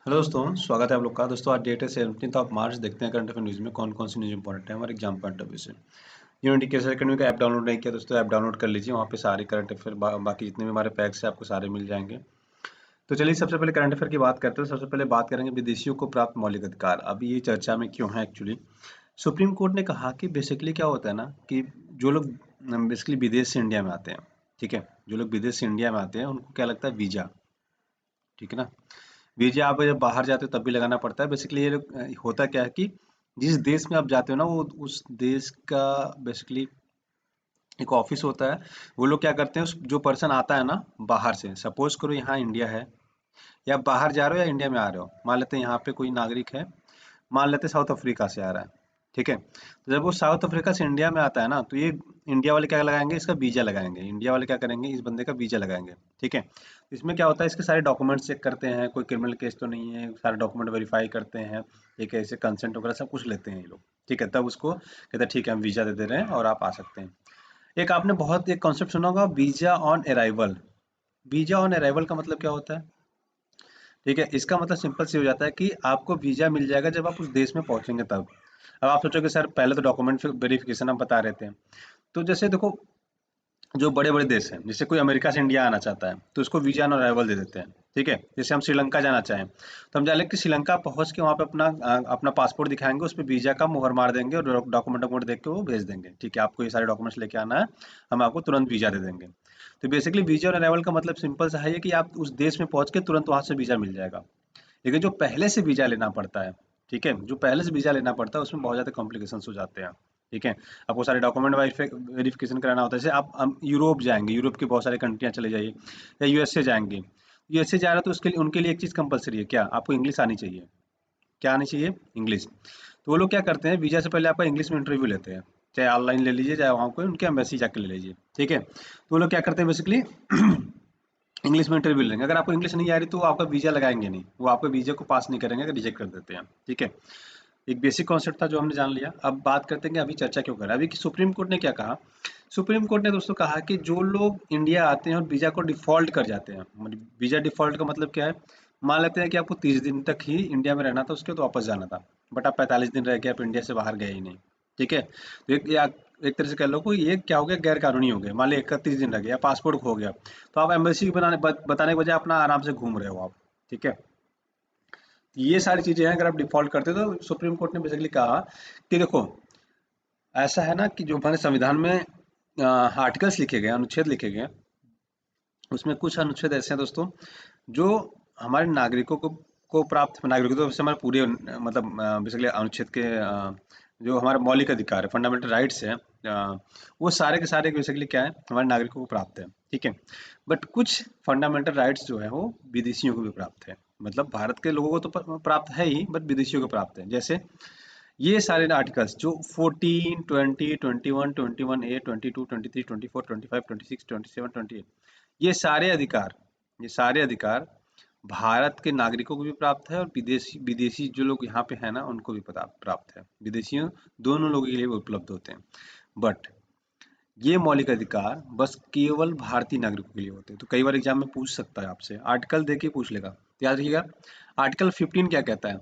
Hello दोस्तों, स्वागत है आप लोग का। दोस्तों आज डेट है 17 ऑफ मार्च। देखते हैं करंट अफेयर न्यूज़ में कौन कौन सी न्यूज़ इंपॉर्टेंट है हमारे एग्जाम पॉइंट ऑफ व्यू से। यूनिटी केसर अकेडमी का ऐप डाउनलोड नहीं किया दोस्तों, ऐप डाउनलोड कर लीजिए। वहाँ पे सारे करंट अफेयर बाकी जितने भी हमारे पैक्स हैं आपको सारे मिल जाएंगे। तो चलिए सबसे पहले करंट अफेयर की बात करते हैं। सबसे पहले बात करेंगे विदेशियों को प्राप्त मौलिक अधिकार। अभी ये चर्चा में क्यों है एक्चुअली। सुप्रीम कोर्ट ने कहा कि बेसिकली क्या होता है ना कि जो लोग बेसिकली विदेश से इंडिया में आते हैं, ठीक है, जो लोग विदेश से इंडिया में आते हैं उनको क्या लगता है, वीज़ा, ठीक है ना। वीजा आप जब बाहर जाते हो तब भी लगाना पड़ता है। बेसिकली ये लोग होता क्या है कि जिस देश में आप जाते हो ना वो उस देश का बेसिकली एक ऑफिस होता है। वो लोग क्या करते हैं, उस जो पर्सन आता है ना बाहर से, सपोज करो यहाँ इंडिया है या बाहर जा रहे हो या इंडिया में आ रहे हो, मान लेते हैं यहाँ पे कोई नागरिक है, मान लेते हैं साउथ अफ्रीका से आ रहा है, ठीक है। तो जब वो साउथ अफ्रीका से इंडिया में आता है ना तो ये इंडिया वाले क्या लगाएंगे, इसका वीजा लगाएंगे। इंडिया वाले क्या करेंगे, इस बंदे का वीजा लगाएंगे, ठीक है। तो इसमें क्या होता है, इसके सारे डॉक्यूमेंट्स चेक करते हैं, कोई क्रिमिनल केस तो नहीं है, सारे डॉक्यूमेंट वेरीफाई करते हैं, एक ऐसे कंसेंट वगैरह सब कुछ लेते हैं ये लोग, ठीक है। तब उसको कहते हैं ठीक है हम वीजा दे दे रहे हैं और आप आ सकते हैं। एक आपने बहुत एक कॉन्सेप्ट सुना होगा, visa on arrival. Visa on arrival का मतलब क्या होता है, ठीक है। इसका मतलब सिंपल सी हो जाता है कि आपको वीजा मिल जाएगा जब आप उस देश में पहुंचेंगे तब। अब आप सोचोगे सर पहले तो डॉक्यूमेंट वेरिफिकेशन हम बता रहे थे। तो जैसे देखो, जो बड़े बड़े देश हैं, जैसे कोई अमेरिका से इंडिया आना चाहता है तो उसको वीजा ऑन अराइवल दे देते हैं, ठीक है। जैसे हम श्रीलंका जाना चाहें तो हम जाने कि श्रीलंका पहुंच के वहाँ पे अपना पासपोर्ट दिखाएंगे, उस पर वीजा का मुहर मार देंगे और डॉक्यूमेंट डॉक्यूमेंट देख के वो भेज देंगे, ठीक है, आपको ये सारे डॉक्यूमेंट्स लेके आना है, हम आपको तुरंत वीजा दे देंगे। तो बेसिकली वीजा ऑन अराइवल का मतलब सिंपल सा है कि आप उस देश में पहुंच के तुरंत वहां से वीजा मिल जाएगा। लेकिन जो पहले से वीजा लेना पड़ता है, ठीक है, जो पहले से वीजा लेना पड़ता है उसमें बहुत ज़्यादा कॉम्प्लिकेशंस हो जाते हैं, ठीक है। आपको सारे डॉक्यूमेंट वेरिफिकेशन कराना होता है। जैसे आप हम यूरोप जाएंगे, यूरोप की बहुत सारी कंट्रियाँ चले जाइए, या यूएसए जाएंगे। यूएसए जा रहे हो तो उसके लिए उनके लिए एक चीज़ कंपलसरी है, क्या आपको इंग्लिश आनी चाहिए। क्या आनी चाहिए, इंग्लिश। तो वो लोग क्या करते हैं, वीजा से पहले आपका इंग्लिश में इंटरव्यू लेते हैं, चाहे ऑनलाइन ले लीजिए चाहे वहाँ कोई उनके एम्बेसी जाके ले लीजिए, ठीक है। तो वो लोग क्या करते हैं बेसिकली इंग्लिश में इंटरव्यू लेंगे। अगर आपको इंग्लिश नहीं आ रही तो वो आपका वीजा लगाएंगे नहीं, वो आपके वीजा को पास नहीं करेंगे, रिजेक्ट कर देते हैं, ठीक है। एक बेसिक कॉन्सेप्ट था जो हमने जान लिया। अब बात करते हैं कि अभी चर्चा क्यों कर रहा है। अभी कि सुप्रीम कोर्ट ने क्या कहा, सुप्रीम कोर्ट ने दोस्तों कहा कि जो लोग इंडिया आते हैं और वीजा को डिफॉल्ट कर जाते हैं, मतलब वीजा डिफॉल्ट का मतलब क्या है, मान लेते हैं कि आपको 30 दिन तक ही इंडिया में रहना था, उसके बाद वापस जाना था, बट आप 45 दिन रह गए, आप इंडिया से बाहर गए ही नहीं, ठीक है। तो एक तरह से कह लो कि ये क्या हो गया, गैर कानूनी हो गया। मान लो 31 दिन रह गया, पासपोर्ट खो गया, तो आप एम्बेसी बताने के बजाय अपना आराम से घूम रहे हो आप, ठीक है। ये सारी चीजें हैं, अगर आप डिफॉल्ट करते हो तो सुप्रीम कोर्ट ने बेसिकली कहा कि देखो, ऐसा है ना कि जो हमारे संविधान में आर्टिकल्स लिखे गए, अनुच्छेद लिखे गए, उसमें कुछ अनुच्छेद ऐसे हैं दोस्तों जो हमारे नागरिकों को प्राप्त, नागरिकों तो वैसे हमारे पूरे मतलब बेसिकली अनुच्छेद के जो हमारे मौलिक अधिकार है, फंडामेंटल राइट्स है, वो सारे के सारे बेसिकली क्या है, हमारे नागरिकों को प्राप्त है, ठीक है। बट कुछ फंडामेंटल राइट्स जो है वो विदेशियों को भी प्राप्त है। मतलब भारत के लोगों को तो प्राप्त है ही, बट विदेशियों को प्राप्त है। जैसे ये सारे आर्टिकल्स जो 14, 20, 21, 21A, 22, 23, 24, 25, 26, 27, 28, ये सारे अधिकार भारत के नागरिकों को भी प्राप्त है और विदेशी विदेशी जो लोग यहाँ पे हैं ना उनको भी प्राप्त है। विदेशियों दोनों लोगों के लिए उपलब्ध होते हैं। बट ये मौलिक अधिकार बस केवल भारतीय नागरिकों के लिए होते हैं। तो कई बार एग्जाम में पूछ सकता है आपसे, आर्टिकल देके पूछ लेगा, तो याद रखिएगा। आर्टिकल 15 क्या कहता है,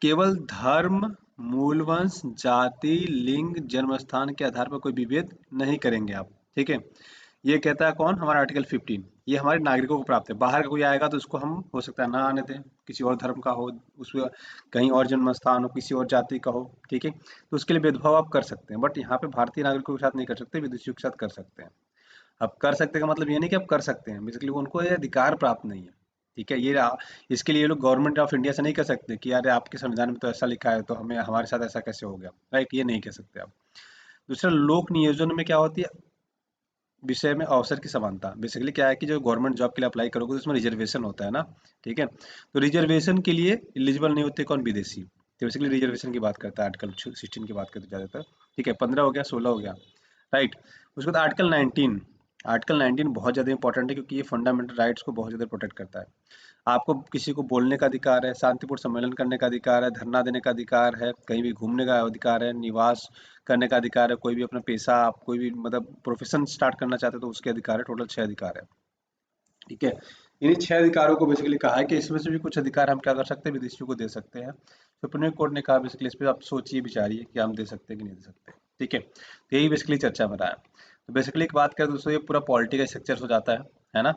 केवल धर्म, मूलवंश, जाति, लिंग, जन्मस्थान के आधार पर कोई विभेद नहीं करेंगे आप, ठीक है। ये कहता है कौन, हमारा आर्टिकल 15। ये हमारे नागरिकों को प्राप्त है। बाहर का कोई आएगा तो उसको हम हो सकता है ना आने दें, किसी और धर्म का हो, उसमें कहीं और जन्म स्थान हो, किसी और जाति का हो, ठीक है। तो उसके लिए भेदभाव आप कर सकते हैं, बट यहाँ पे भारतीय नागरिकों के साथ नहीं कर सकते, विदेशियों के साथ कर सकते हैं। अब कर सकते का मतलब ये नहीं कि आप कर सकते हैं, बेसिकली उनको ये अधिकार प्राप्त नहीं है, ठीक है। इसके लिए ये लोग गवर्नमेंट ऑफ इंडिया से नहीं कर सकते कि यार आपके संविधान में तो ऐसा लिखा है तो हमें हमारे साथ ऐसा कैसे हो गया, राइट, ये नहीं कह सकते आप। दूसरा, लोक नियोजन में क्या होती है, विषय में अवसर की समानता। बेसिकली क्या है कि जो गवर्नमेंट जॉब के लिए अप्लाई करोगे तो उसमें रिजर्वेशन होता है ना, ठीक है। तो रिजर्वेशन के लिए एलिजिबल नहीं होते कौन, विदेशी। तो बेसिकली रिजर्वेशन की बात करता है आर्टिकल 16 की बात करते ज़्यादातर, ठीक है। 15 हो गया, 16 हो गया, राइट। उसके बाद आर्टिकल 19, आर्टिकल 19 बहुत ज़्यादा इंपॉर्टेंट है क्योंकि ये फंडामेंटल राइट्स को बहुत ज़्यादा प्रोटेक्ट करता है। आपको किसी को बोलने का अधिकार है, शांतिपूर्ण सम्मेलन करने का अधिकार है, धरना देने का अधिकार है, कहीं भी घूमने का अधिकार है, निवास करने का अधिकार है, कोई भी अपना पेशा, आप कोई भी मतलब प्रोफेशन स्टार्ट करना चाहते हो तो उसके अधिकार है। टोटल 6 अधिकार है, ठीक है। इन्हीं 6 अधिकारों को बेसिकली कहा है कि इसमें से भी कुछ अधिकार हम क्या कर सकते हैं, विदेशियों को दे सकते हैं। सुप्रीम कोर्ट ने कहा बेसिकली इस पे आप सोचिए विचारिए कि हम दे सकते हैं कि नहीं दे सकते। ठीक है, तो यही बेसिकली चर्चा में रहा है। तो बेसिकली एक बात करें दोस्तों, ये पूरा पॉलिटिकल स्ट्रक्चर हो जाता है ना।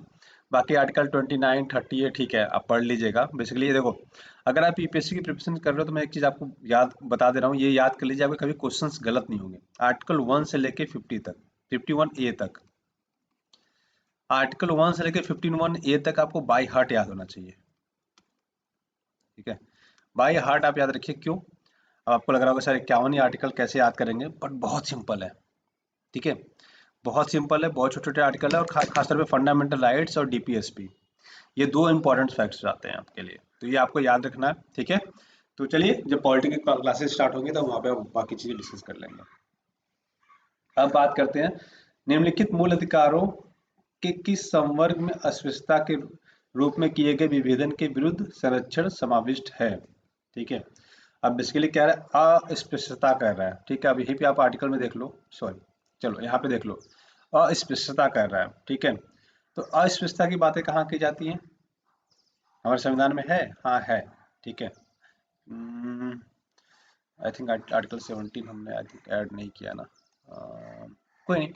बाकी आर्टिकल 29 30 है, ठीक है, आप पढ़ लीजिएगा। बेसिकली ये देखो, अगर आप यूपीएससी की प्रिपरेशन कर रहे हो तो मैं एक चीज आपको याद बता दे रहा हूँ, ये याद कर लीजिए, आपके कभी क्वेश्चंस गलत नहीं होंगे। आर्टिकल 1 से लेके 50 तक, 51A तक, आर्टिकल 1 से लेके 51A तक आपको बाय हार्ट याद होना चाहिए। ठीक है, बाय हार्ट आप याद रखिए। क्यों? अब आपको लग रहा होगा सर 51 ही आर्टिकल कैसे याद करेंगे, बट बहुत सिंपल है। ठीक है, बहुत सिंपल है, बहुत छोटे छोटे आर्टिकल है, और खासतौर पे फंडामेंटल राइट्स और डीपीएसपी, ये दो इंपॉर्टेंट फैक्ट्स आते हैं आपके लिए, तो ये आपको याद रखना है। ठीक है, तो चलिए जब पॉलिटिकल क्लासेस स्टार्ट होंगी तो वहाँ पे बाकी चीजें डिस्कस कर लेंगे। अब बात करते हैं, निम्नलिखित मूल अधिकारों के किस संवर्ग में अस्पृश्यता के रूप में किए गए विभेदन के विरुद्ध संरक्षण समाविष्ट है। ठीक है, अब बेसिकली क्या है, अस्पृश्यता कर रहा है। ठीक है, अब यहीं पे आप आर्टिकल में देख लो, सॉरी, चलो यहाँ पे देख लो, अस्पृश्यता कर रहा है। ठीक है, तो अस्पृश्यता की बातें कहाँ की जाती हैं, हमारे संविधान में है, हाँ है। ठीक है, आई थिंक आर्टिकल 17 हमने आई थिंक ऐड नहीं किया ना, कोई नहीं,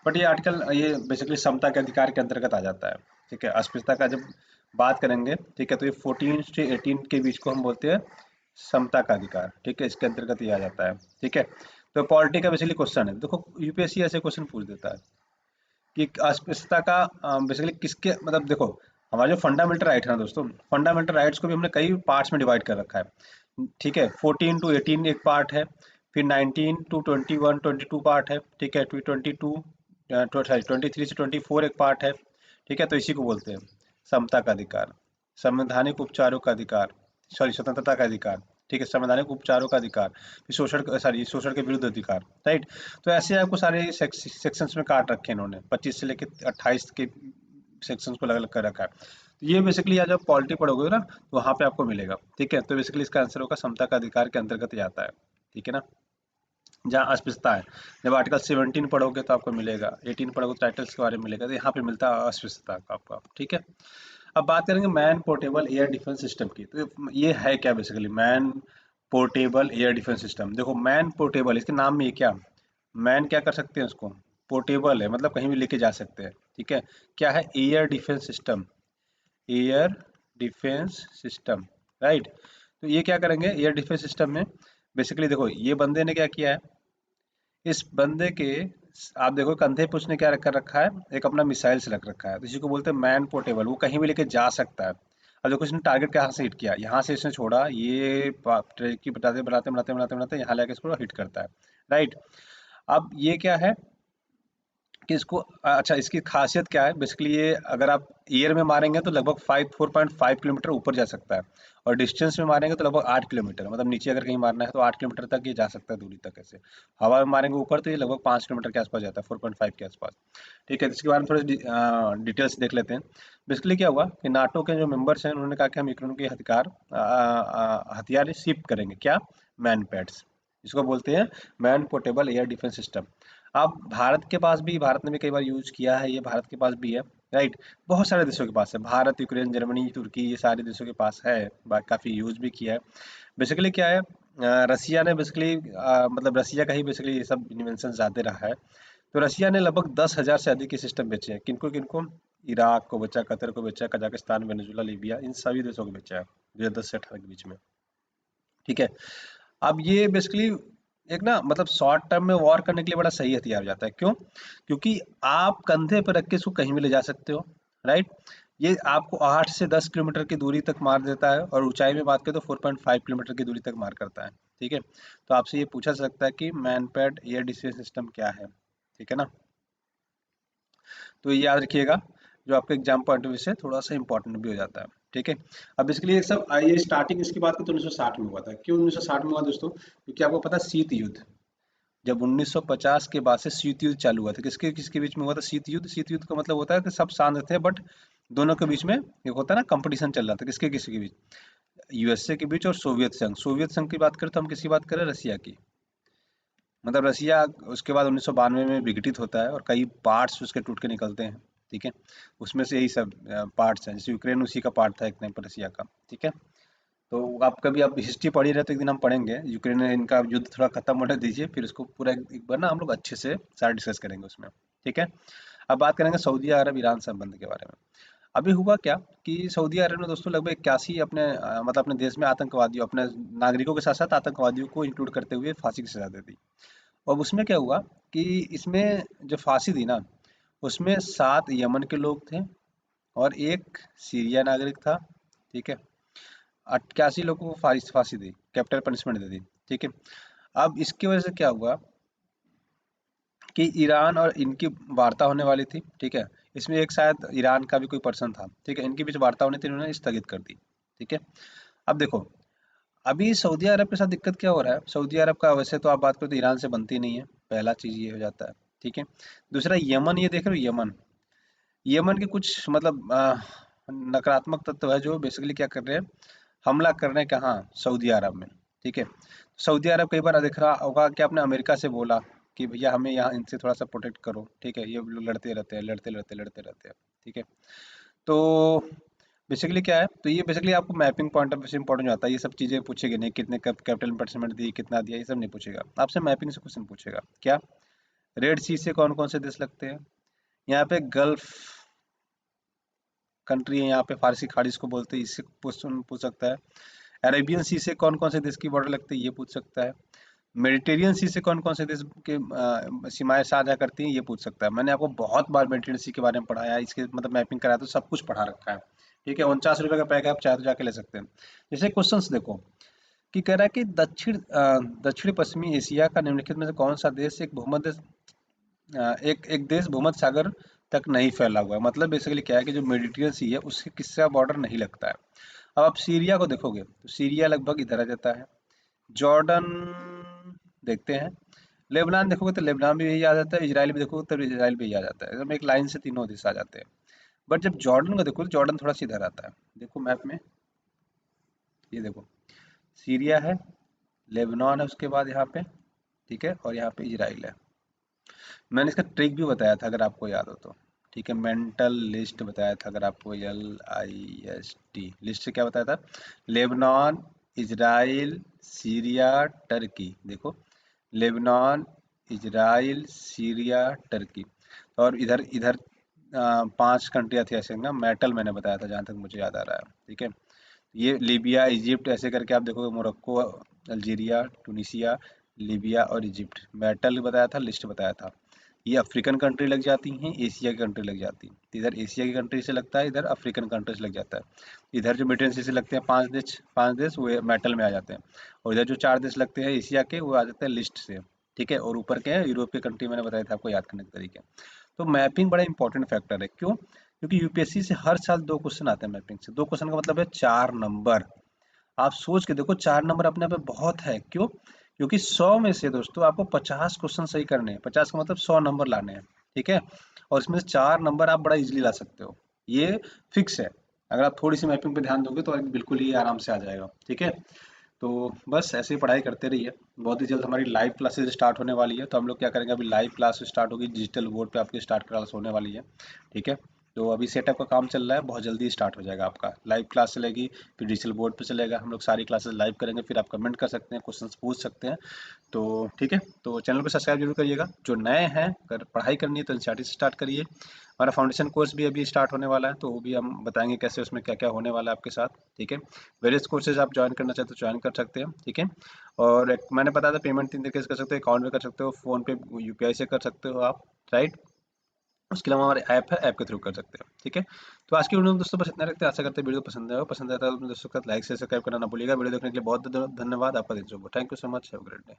बट ये आर्टिकल ये बेसिकली समता के अधिकार के अंतर्गत आ जाता है। ठीक है, अस्पृश्यता का जब बात करेंगे, ठीक है, तो ये 14 से 18 के बीच को हम बोलते हैं समता का अधिकार। ठीक है, इसके अंतर्गत ये आ जाता है। ठीक है, तो पॉलिटी का बेसिकली क्वेश्चन है, देखो यूपीएससी ऐसे क्वेश्चन पूछ देता है कि अस्पृश्यता का बेसिकली किसके, मतलब देखो, हमारे जो फंडामेंटल राइट है ना दोस्तों, फंडामेंटल राइट्स को भी हमने कई पार्ट्स में डिवाइड कर रखा है। ठीक है, 14 टू 18 एक पार्ट है, फिर 19 टू 21 22 पार्ट है। ठीक है, 22 23 से 24 एक पार्ट है। ठीक है, तो इसी को बोलते हैं समता का अधिकार, संवैधानिक उपचारों का अधिकार, सॉरी स्वतंत्रता का अधिकार। ठीक है, संवैधानिक उपचारों का अधिकार, फिर शोषण के विरुद्ध अधिकार। राइट, तो ऐसे आपको सारे सेक्शंस में काट रखे हैं इन्होंने, 25 से लेके 28 के सेक्शंस को अलग अलग कर रखा है। तो ये बेसिकली आज आप पॉलिटी पढ़ोगे ना तो वहाँ पे आपको मिलेगा। ठीक है, तो बेसिकली इसका आंसर होगा समता का अधिकार के अंतर्गत ही आता है। ठीक है ना, जहाँ अस्पृश्यता है, जब आर्टिकल 17 पढ़ोगे तो आपको मिलेगा, 18 पढ़ोगे तो टाइटल्स के बारे में मिलेगा, तो यहाँ पे मिलता है अस्पृश्यता का आपका। ठीक है, अब बात करेंगे man portable air defence system की। तो ये है क्या basically man portable air defence system. देखो मैन पोर्टेबल, इसके नाम में ये क्या, मैन क्या कर सकते हैं उसको, पोर्टेबल है मतलब कहीं भी लेके जा सकते हैं। ठीक है, क्या है, air defence system, air defence system. Right, तो ये क्या करेंगे एयर डिफेंस सिस्टम में, बेसिकली देखो ये बंदे ने क्या किया है, इस बंदे के आप देखो कंधे पे उसने क्या कर रखा है, एक अपना मिसाइल से रख रखा है, तो इसी को बोलते हैं मैन पोर्टेबल, वो कहीं भी लेके जा सकता है। अब देखो इसने टारगेट कहाँ से हिट किया, यहाँ से इसने छोड़ा, ये ट्रेक की बनाते बनाते बनाते बनाते बनाते यहाँ लेके इसको हिट करता है। राइट, अब ये क्या है कि इसको अच्छा इसकी खासियत क्या है, बेसिकली ये अगर आप एयर में मारेंगे तो लगभग 4.5 किलोमीटर ऊपर जा सकता है, और डिस्टेंस में मारेंगे तो लगभग 8 किलोमीटर, मतलब नीचे अगर कहीं मारना है तो 8 किलोमीटर तक ये जा सकता है दूरी तक। ऐसे हवा में मारेंगे ऊपर तो ये लगभग 5 किलोमीटर के आसपास जाता है, 4.5 के आसपास। ठीक है, तो इसके बारे में थोड़ी डिटेल्स देख लेते हैं। बेसिकली क्या हुआ कि नाटो के जो मेंबर्स हैं उन्होंने कहा कि हम यूक्रेन के हथियार शिप करेंगे, क्या, मैन पैड्स, इसको बोलते हैं man portable air defence system. अब भारत के पास भी, भारत ने भी कई बार यूज किया है, ये भारत के पास भी है। राइट, बहुत सारे देशों के पास है, भारत, यूक्रेन, जर्मनी, तुर्की, ये सारे देशों के पास है, काफी यूज भी किया है। बेसिकली क्या है, रसिया ने बेसिकली मतलब रसिया का ही बेसिकली ये सब इन्वेंशन ज्यादा रहा है। तो रसिया ने लगभग 10,000 से अधिक के सिस्टम बेचे हैं, किनको किनको, इराक को बेचा, कतर को बेचा, कजाकिस्तान, वेनेजुला, लीबिया, इन सभी देशों को बेचा है 2010 से 18 के बीच में। ठीक है, अब ये बेसिकली एक ना मतलब शॉर्ट टर्म में वॉर करने के लिए बड़ा सही हथियार हो जाता है। क्यों? क्योंकि आप कंधे पर रख के इसको कहीं भी ले जा सकते हो। राइट, ये आपको 8 से 10 किलोमीटर की दूरी तक मार देता है, और ऊंचाई में बात करें तो 4.5 किलोमीटर की दूरी तक मार करता है। ठीक है, तो आपसे ये पूछा जा सकता है कि मैनपैड एयर डिफेंस सिस्टम क्या है। ठीक है ना, तो ये याद रखिएगा, जो आपके एग्जाम पॉइंट ऑफ व्यू से थोड़ा सा इंपॉर्टेंट भी हो जाता है। ठीक है, अब इसके लिए सब ये स्टार्टिंग इसकी बात करें तो 1960 में हुआ था। क्यों 1960 में हुआ दोस्तों, क्योंकि आपको पता है शीत युद्ध, जब 1950 के बाद से शीत युद्ध चालू हुआ था, किसके किसके बीच में हुआ था शीत युद्ध। शीत युद्ध का मतलब होता है कि सब शांत थे, बट दोनों के बीच में एक होता है ना कंपटीशन चल रहा था, किसके किसके बीच, यूएसए के बीच और सोवियत संघ। सोवियत संघ की बात करें तो हम किसकी बात करें, रसिया की। मतलब रसिया उसके बाद 1992 में विघटित होता है और कई पार्ट्स उसके टूट के निकलते हैं। ठीक है। उसमें से यही सब पार्ट्स हैं, जैसे यूक्रेन उसी का पार्ट था एक टाइम पर रसिया का, ठीक है। तो आप कभी आप हिस्ट्री पढ़ ही रहे तो एक दिन हम पढ़ेंगे यूक्रेन इनका युद्ध थोड़ा खत्म होने दीजिए, फिर उसको पूरा एक बार ना हम लोग अच्छे से सारा डिस्कस करेंगे उसमें, ठीक है। अब बात करेंगे सऊदी अरब ईरान संबंध के बारे में। अभी हुआ क्या कि सऊदी अरब ने दोस्तों लगभग 81 अपने मतलब अपने देश में आतंकवादियों, अपने नागरिकों के साथ साथ आतंकवादियों को इंक्लूड करते हुए फांसी की सजा दे दी। और उसमें क्या हुआ कि इसमें जो फांसी दी ना, उसमें 7 यमन के लोग थे और एक सीरिया नागरिक था, ठीक है। 81 लोगों को फांसी फांसी दी, कैपिटल पनिशमेंट दे दी, ठीक है। अब इसकी वजह से क्या हुआ कि ईरान और इनकी वार्ता होने वाली थी, ठीक है। इसमें एक शायद ईरान का भी कोई पर्सन था, ठीक है। इनके बीच वार्ता होनी थी, इन्होंने स्थगित कर दी, ठीक है। अब देखो, अभी सऊदी अरब के साथ दिक्कत क्या हो रहा है, सऊदी अरब का वैसे तो आप बात करो तो ईरान से बनती नहीं है, पहला चीज ये हो जाता है, ठीक है। दूसरा यमन, ये देख रहे हो यमन, यमन के कुछ मतलब नकारात्मक तत्व है जो बेसिकली क्या कर रहे हैं, हमला कर रहे हैं कहाँ, सऊदी अरब में, ठीक है। सऊदी अरब कई बार दिख रहा होगा कि आपने अमेरिका से बोला कि भैया हमें यहाँ इनसे थोड़ा सा प्रोटेक्ट करो, ठीक है। ये लोग लड़ते रहते हैं, लड़ते रहते हैं, ठीक है। तो बेसिकली क्या है, तो ये बेसिकली आपको मैपिंग पॉइंट ऑफ व्यू से इंपॉर्टेंट हो जाता है, ये सब चीज़ें पूछेगी नहीं, कितने कैपिटल पनिशमेंट दी, कितना दिया, ये सब नहीं पूछेगा आपसे, मैपिंग से क्वेश्चन पूछेगा क्या, रेड सी से कौन कौन से देश लगते हैं, यहाँ पे गल्फ कंट्री है, यहाँ पे फारसी खाड़ी इसको बोलते हैं, इससे क्वेश्चन पूछ सकता है। अरेबियन सी से कौन कौन से देश की बॉर्डर लगती है, ये पूछ सकता है। मेडिटेरियन सी से कौन कौन से देश के सीमाएं साझा करती हैं, ये पूछ सकता है। मैंने आपको बहुत बार मेडिटेरियन सी के बारे में पढ़ाया है, इसके मतलब मैपिंग कराया तो सब कुछ पढ़ा रखा है, ठीक है। 49 रुपये का पैक है, आप चाहे तो जाके ले सकते हैं। जैसे क्वेश्चन देखो कि कह रहा है कि दक्षिण पश्चिमी एशिया का निम्नलिखित में से कौन सा देश एक भूमध्य एक एक देश भूमध्य सागर तक नहीं फैला हुआ है, मतलब बेसिकली क्या है कि जो मेडिटेरियन सी है उसके किसका बॉर्डर नहीं लगता है। अब आप सीरिया को देखोगे तो सीरिया लगभग इधर आ जाता है, जॉर्डन देखते हैं, लेबनान देखोगे तो लेबनान भी यही आ जाता है, इजराइल भी देखोगे तो इजराइल भी यही आ जाता है, एकदम एक लाइन से तीनों देश आ जाते हैं। बट जब जॉर्डन को देखो तो जॉर्डन थोड़ा सा इधर आता है, देखो मैप में, ये देखो सीरिया है, लेबनान है उसके बाद यहाँ पे, ठीक है, और यहाँ पे इजराइल है। मैंने इसका ट्रिक भी बताया था अगर आपको याद हो तो, ठीक है। मेंटल लिस्ट बताया था अगर आपको, LIST लिस्ट से क्या बताया था, लेबनान, इजराइल, सीरिया, टर्की, देखो लेबनान, इजराइल, सीरिया, टर्की, और इधर इधर 5 कंट्रियाँ थी ऐसे ना, मेटल मैंने बताया था जहाँ तक मुझे याद आ रहा है, ठीक है। ये लीबिया, इजिप्ट ऐसे करके आप देखोगे, मोरक्को, अल्जीरिया, टूनिसिया, लीबिया और इजिप्ट, मेटल बताया था, लिस्ट बताया था। ये अफ्रीकन कंट्री लग जाती हैं, एशिया की कंट्री लग जाती हैं, तो इधर एशिया की कंट्री से लगता है, इधर अफ्रीकन कंट्री से लग जाता है। इधर जो मिड रेंज से लगते हैं 5 देश वो मेटल में आ जाते हैं, और इधर जो 4 देश लगते हैं एशिया के वो आ जाते हैं लिस्ट से, ठीक है। और ऊपर के हैं यूरोप के कंट्री, मैंने बताया था आपको याद करने के तरीके। तो मैपिंग बड़ा इंपॉर्टेंट फैक्टर है, क्यों, क्योंकि यूपीएससी से हर साल 2 क्वेश्चन आते हैं मैपिंग से, 2 क्वेश्चन का मतलब है 4 नंबर। आप सोच के देखो 4 नंबर अपने आप में बहुत है, क्यों, क्योंकि 100 में से दोस्तों आपको 50 क्वेश्चन सही करने हैं, 50 का मतलब 100 नंबर लाने हैं, ठीक है। और इसमें से 4 नंबर आप बड़ा इजीली ला सकते हो, ये फिक्स है। अगर आप थोड़ी सी मैपिंग पे ध्यान दोगे तो बिल्कुल ही आराम से आ जाएगा, ठीक है। तो बस ऐसे ही पढ़ाई करते रहिए, बहुत ही जल्द हमारी लाइव क्लासेस स्टार्ट होने वाली है, तो हम लोग क्या करेंगे, अभी लाइव क्लास स्टार्ट होगी, डिजिटल बोर्ड पे आपकी स्टार्ट क्लास होने वाली है, ठीक है। तो अभी सेटअप का काम चल रहा है, बहुत जल्दी स्टार्ट हो जाएगा आपका, लाइव क्लास चलेगी, फिर डिजिटल बोर्ड पे चलेगा, हम लोग सारी क्लासेस लाइव करेंगे, फिर आप कमेंट कर सकते हैं, क्वेश्चंस पूछ सकते हैं। तो ठीक है, तो चैनल को सब्सक्राइब जरूर करिएगा, जो नए हैं अगर पढ़ाई करनी है तो एनसीईआरटी से स्टार्ट करिए। हमारा फाउंडेशन कोर्स भी अभी स्टार्ट होने वाला है, तो वो भी हम बताएंगे कैसे, उसमें क्या क्या होने वाला है आपके साथ, ठीक है। वेरियस कोर्सेज आप ज्वाइन करना चाहते हो ज्वाइन कर सकते हैं, ठीक है। और एक मैंने बताया था पेमेंट 3 तरीके से कर सकते हो, अकाउंट में कर सकते हो, फोन पे, यूपीआई से कर सकते हो आप, राइट। उसके अलावा हमारे ऐप है, ऐप के थ्रू कर सकते हैं, ठीक है। तो आज की वीडियो में दोस्तों बस इतना रखते हैं, आशा करते हैं वीडियो पसंद आया हो, पसंद आता है तो अपने दोस्तों के साथ लाइक से सब्सक्राइब करना ना भूलिएगा। वीडियो देखने के लिए बहुत बहुत धन्यवाद, आपका दिन शुभ हो, thank you so much, have a great day.